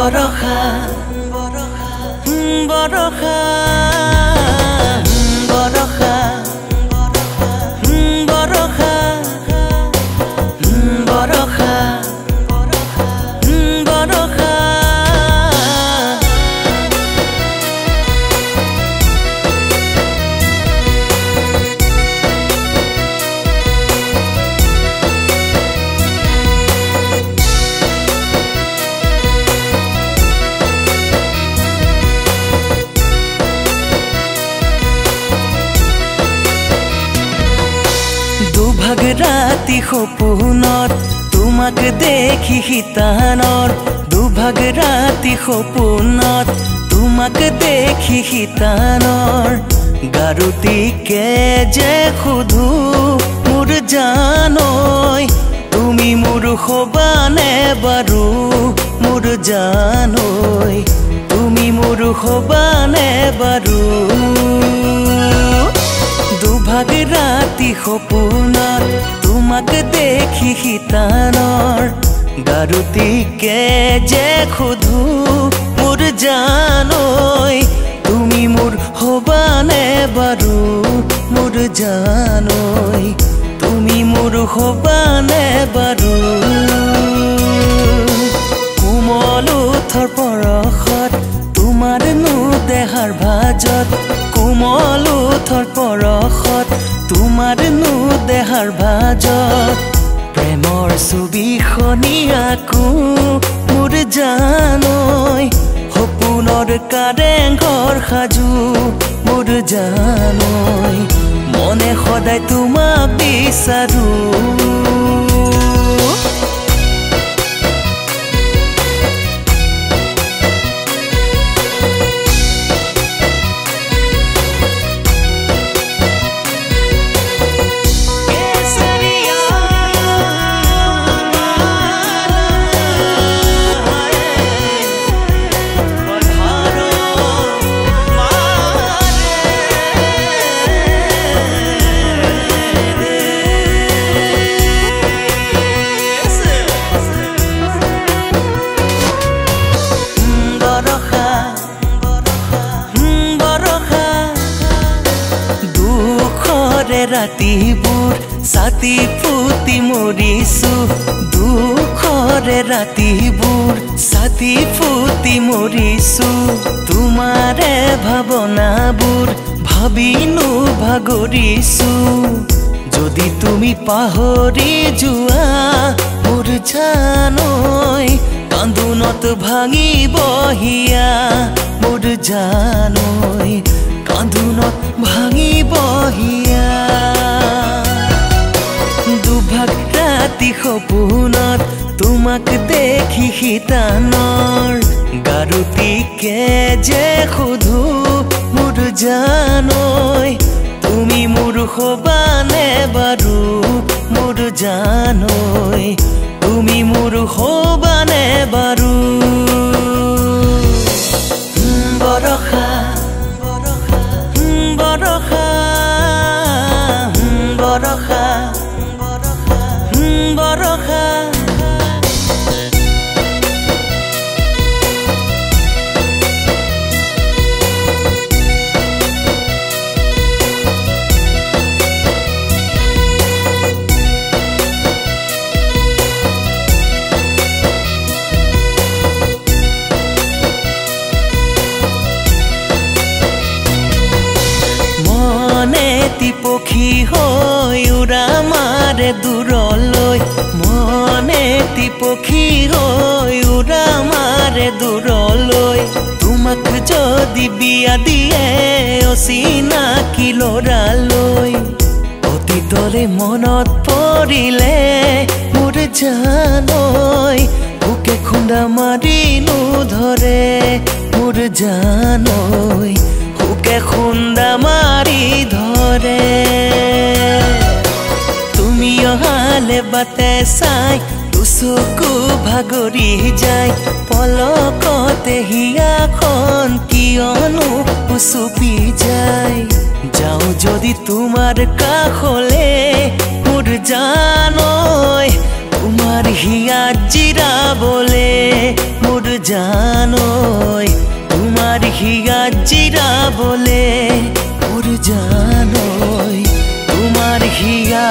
বৰষা বৰষা বৰষা বৰষা বৰষা বৰষা দুভাগ ৰাতি সপোনত তোমাক দেখি শীতানৰ দুভাগ ৰাতি সপোনত তোমাক দেখি শীতানৰ গাৰুটিকে যে সুধো মোৰ জানৈ তুমি মোৰ হবানে বাৰু মোৰ জানৈ তুমি মোৰ হবানে বাৰু দুভাগ ৰাতি সপোনত তোমাক দেখি শীতানৰ গাৰুটিকে যে সুধো মোৰ জানৈ তুমি মোৰ হবানে বাৰু মোৰ জানৈ তুমি মোৰ হবানে বাৰু কোমল ওঠৰ পৰশত তোমাৰ নো দেহাৰ ভাজত কোমল ওঠৰ পৰশত তোমাৰ নো দেহাৰ ভাজত প্ৰেমৰ ছবিখনি আকো মোৰ জানৈ সপোনৰ কাৰেংঘৰ সাজো মোৰ জানৈ মনে সদায় তোমাক বিচাৰো ৰাতিবোৰ ছাতি ফুটি মৰিছো দুখৰে ৰাতিবোৰ ছাতি ফুটি মৰিছো তোমাৰে ভাৱনাবোৰ ভাবিনো ভাগৰিছো যদি তুমি পাহৰি যোৱা মোৰ জানৈ কান্দোনত ভাঙিব হিয়া মোৰ জানৈ কান্দোনত ভাঙিব হিয়া দুভাগ ৰাতি সপোনত তোমাক দেখি শীতানৰ গাৰুটিকে যে সুধো মোৰ জানৈ তুমি মোৰ হবানে বাৰু মোৰ জানৈ তুমি মোৰ হবানে বাৰু বৰষা বৰষা বৰষা বৰষা পক্ষী হৈ উৰা মাৰে দূৰলৈ মনেতি পক্ষী হৈ উৰা মাৰে দূৰলৈ তোমাক যদি বিয়া দিয়ে অচিনাকি ল'ৰালৈ অতীতৰে মনত পৰিলে মোৰ জানৈ বুকে খুন্দা মাৰি নধৰে মোৰ জানৈ বুকে খুন্দা মাৰি ধৰে তুমি অহালে বাটে চাই দুচকু ভাগৰি যায় পলকতে হিয়াখন কিয়নো উচুপি যায় যাওঁ যদি তোমাৰ কাষলে মোৰ জানৈ তোমাৰ হিয়াত জিৰাবলে মোৰ জানৈ তোমাৰ হিয়াত জিৰাবলে মোৰ জানৈ তোমাৰ হিয়া